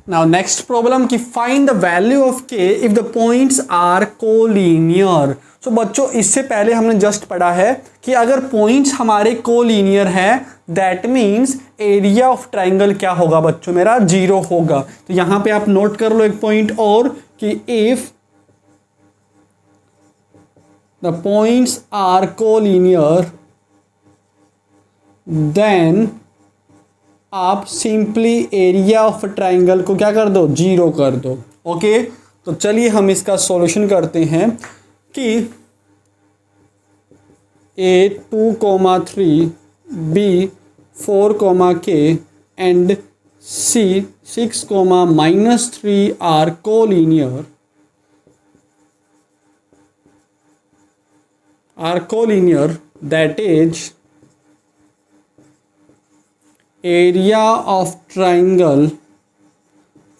Now next problem की find the value of k if the points are collinear. So बच्चों इससे पहले हमने जस्ट पढ़ा है कि अगर पॉइंट्स हमारे कोलिनियर हैं, that means area of triangle क्या होगा बच्चों, मेरा 0 होगा। तो यहां पे आप नोट कर लो एक पॉइंट और कि if the points are collinear then आप सिंपली एरिया ऑफ ट्राइंगल को क्या कर दो, 0 कर दो। ओके, तो चलिए हम इसका सॉल्यूशन करते हैं कि A 2,3, B 4,K and C 6,-3 are collinear, that is area of triangle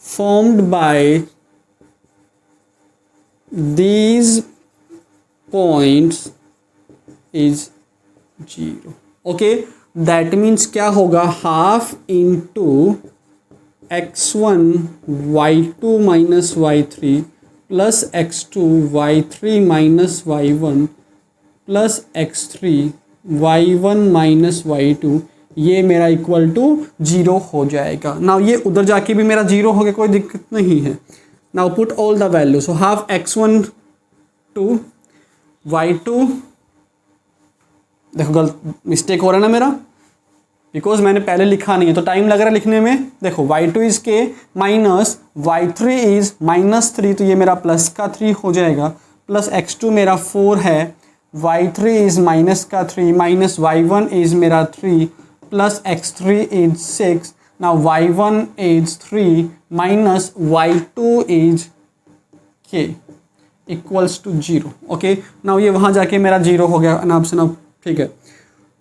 formed by these points is 0. Okay, that means क्या होगा, half into x1 y2 minus y3 plus x2 y3 minus y1 plus x3 y1 minus y2, ये मेरा equal to 0 हो जाएगा। Now ये उधर जाके भी मेरा 0 हो गया, कोई दिक्कत नहीं है। Now put all the value, so half x1 to y2, देखो गलत मिस्टेक हो रहा है ना मेरा, बिकॉज मैंने पहले लिखा नहीं है तो टाइम लग रहा है लिखने में। देखो y2 इज के माइनस y3 इज -3, तो ये मेरा प्लस का 3 हो जाएगा, प्लस x2 मेरा 4 है, y3 इज माइनस का 3 माइनस y1 इज मेरा 3 plus x3 is 6। Now y1 is 3 minus y2 is k equals to 0। Okay, now ये वहाँ जाके मेरा 0 हो गया अनाब से, नाउ ठीक है।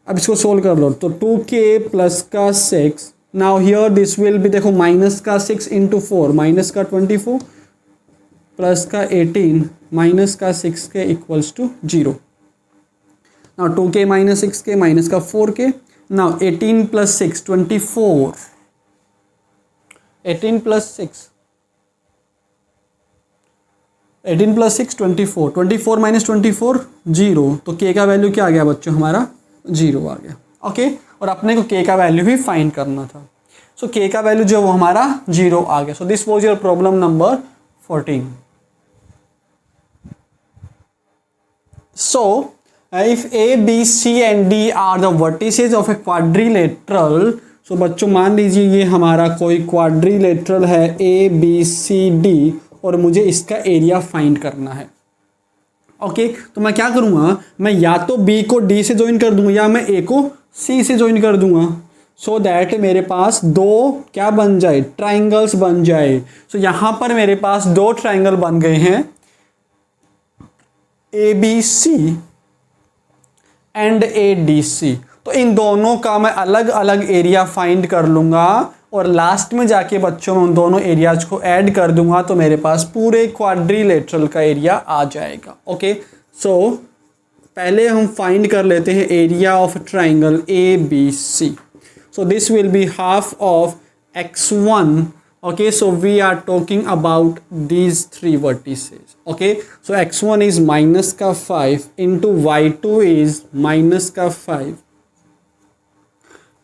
अब इसको सोल्व कर लो, तो 2k प्लस का 6, now here this will B, देखो माइनस का 6 इंटू 4 माइनस का 24 प्लस का 18 माइनस का 6k equals to 0। Now 2k minus 6k minus का 4k, now 18 plus 6 24, 18 plus 6 24, 24 minus 24 0, तो k का वैल्यू क्या आ गया बच्चों, हमारा 0 आ गया। ओके, और अपने को k का वैल्यू भी फाइंड करना था, सो k का वैल्यू जो वो हमारा 0 आ गया। So this was your problem number 14। So if A, B, C and D are the vertices of a quadrilateral, so बच्चों मान लीजिए ये हमारा कोई क्वाड्रिलेटरल है A, B, C, D, और मुझे इसका एरिया फाइंड करना है। ओके, तो मैं क्या करूँगा, मैं या तो B को D से ज्वाइन कर दूंगा या मैं A को C से ज्वाइन कर दूंगा, सो दैट मेरे पास दो क्या बन जाए, ट्राइंगल्स बन जाए। सो यहाँ पर मेरे पास दो ट्राइंगल बन गए हैं, ABC एंड ADC। तो इन दोनों का मैं अलग अलग एरिया फाइंड कर लूँगा और लास्ट में जाके बच्चों में उन दोनों एरियाज को ऐड कर दूंगा, तो मेरे पास पूरे क्वाड्रिलेटरल का एरिया आ जाएगा। ओके, सो पहले हम फाइंड कर लेते हैं area of triangle ABC। So this will be half of x1। Okay, so we are talking about these three vertices. Okay, so x1 is minus का 5 into y2 is minus का 5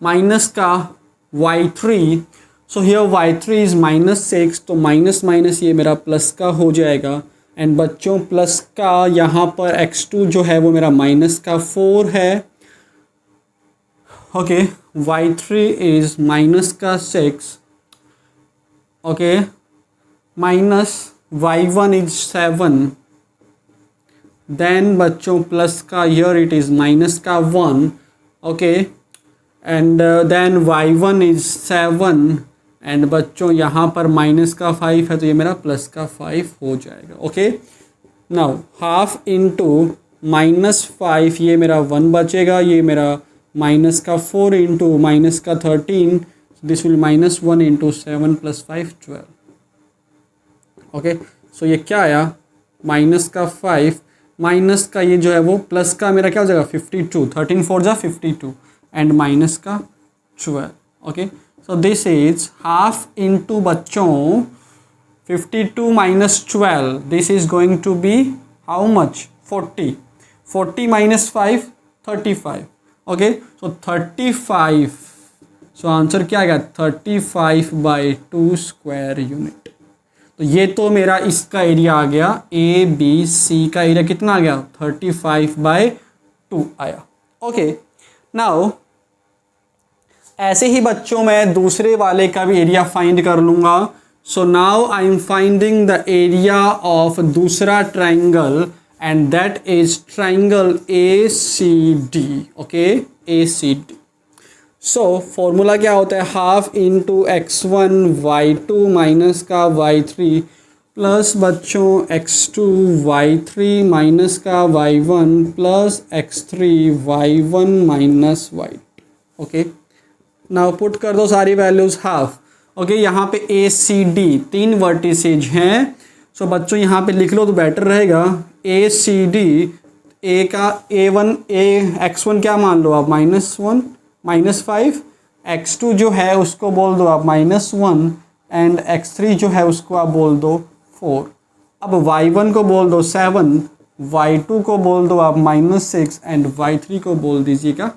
minus का y3, so here y3 is -6, तो minus minus ये मेरा plus का हो जाएगा। And बच्चों प्लस का यहाँ पर x2 जो है वो मेरा माइनस का 4 है। ओके, y3 is माइनस का 6, okay, minus y1 is 7, then बच्चों प्लस का हियर इट इज़ माइनस का 1, okay, and then y1 is 7, and बच्चों यहाँ पर माइनस का 5 है, तो ये मेरा प्लस का 5 हो जाएगा। ओके, नाउ हाफ इंटू -5, ये मेरा 1 बचेगा, ये मेरा माइनस का 4 इंटू माइनस का 13, this will -1 into 7 plus 5 12। Okay, so ये क्या आया, माइनस का 5 माइनस का ये जो है वो प्लस का मेरा क्या हो जाएगा 52, 13 4 जा 52 एंड माइनस का 12। Okay, so this is half into बच्चों 52 minus 12, this is going to be how much 40, 40 minus 5 35। Okay, so 35, so answer क्या आएगा 35/2 स्क्वायर यूनिट। तो ये तो मेरा इसका एरिया आ गया, ABC का एरिया कितना आ गया 35/2 आया। ओके, नाउ ऐसे ही बच्चों मैं दूसरे वाले का भी एरिया फाइंड कर लूँगा। So now I am finding the area of दूसरा triangle and that is triangle ACD। Okay, ACD। So formula क्या होता है, half into x1 y2 minus का y3 प्लस बच्चों x2 y3 माइनस का y1 plus x3 y1 minus y2। Okay, now put कर दो सारी वैल्यूज हाफ। ओके, यहाँ पे ए सी डी 3 वर्टिसेज हैं। सो बच्चों यहाँ पे लिख लो तो बेटर रहेगा। ए सी डी, ए का A1 x1 क्या मान लो आप, -1 -5, x2 जो है उसको बोल दो आप -1 एंड x3 जो है उसको आप बोल दो 4। अब y1 को बोल दो 7, y2 को बोल दो आप -6 एंड y3 को बोल दीजिएगा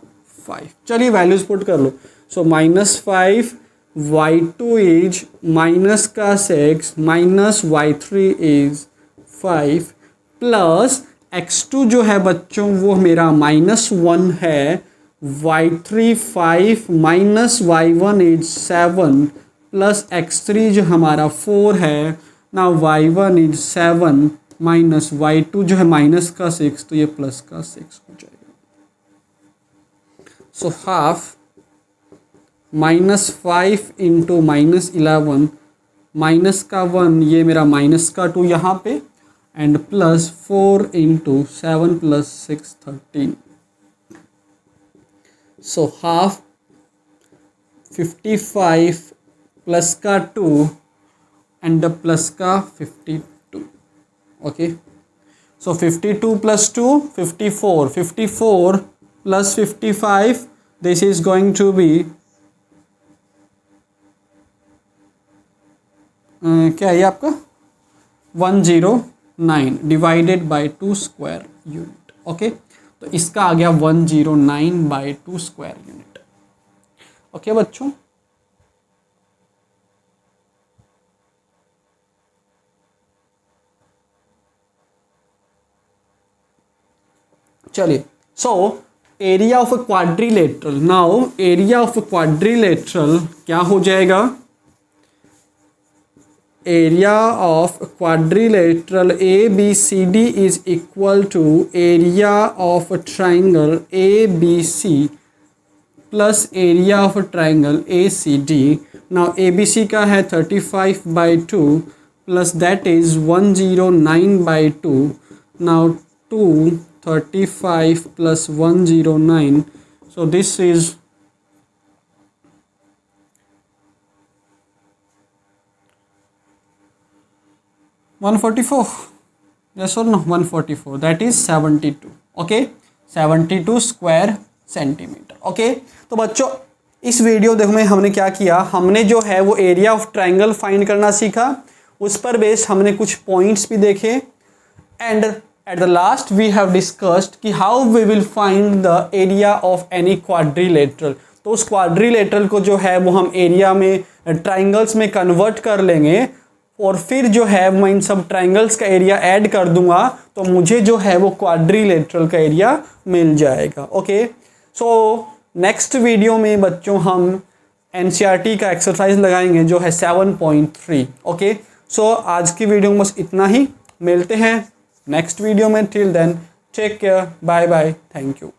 5। चलिए वैल्यूज पुट कर लो। सो -5, y2 is -6 minus y3 is 5 plus x2 जो है बच्चों वो मेरा -1 है, y3 5 minus y1 is 7 plus x3 जो हमारा 4 है। ना y1 इज 7 माइनस y2 जो है -6, तो ये +6 हो जाएगा। सो हाफ -5 इंटू -11 -1 ये मेरा -2 यहाँ पे and +4 into 7 + 6 13। So half 55 +2 and +52। Okay, so 52 + 2 54, 54 + 55 this is going to be क्या है आपका 109 divided by 2 square unit. Okay, तो इसका आ गया 109/2 स्क्वायर यूनिट। ओके बच्चों, चलिए। So area of a quadrilateral, now area of a quadrilateral क्या हो जाएगा, area of quadrilateral ABCD is equal to area of a triangle ABC plus area of a triangle ACD। now ABC का है 35/2 plus that is 109/2। now 235 plus 109, so this is 144, yes or no, 144, that is 72। Okay, 72 square centimetre. Okay, तो बच्चों इस video देखो में हमने क्या किया, हमने जो है वो एरिया ऑफ ट्राइंगल फाइंड करना सीखा, उस पर बेस्ड हमने कुछ पॉइंट्स भी देखे and at the last we have discussed कि how we will find the area of any quadrilateral. तो उस क्वाड्रिलेटरल को जो है वो हम एरिया में ट्राइंगल्स में कन्वर्ट कर लेंगे और फिर जो है मैं इन सब ट्राइंगल्स का एरिया ऐड कर दूंगा तो मुझे जो है वो क्वाड्रिलेटरल का एरिया मिल जाएगा। ओके, सो नेक्स्ट वीडियो में बच्चों हम एनसीईआरटी का एक्सरसाइज लगाएंगे जो है 7.3। ओके, सो आज की वीडियो में बस इतना ही, मिलते हैं नेक्स्ट वीडियो में। Till then take care, bye bye, thank you.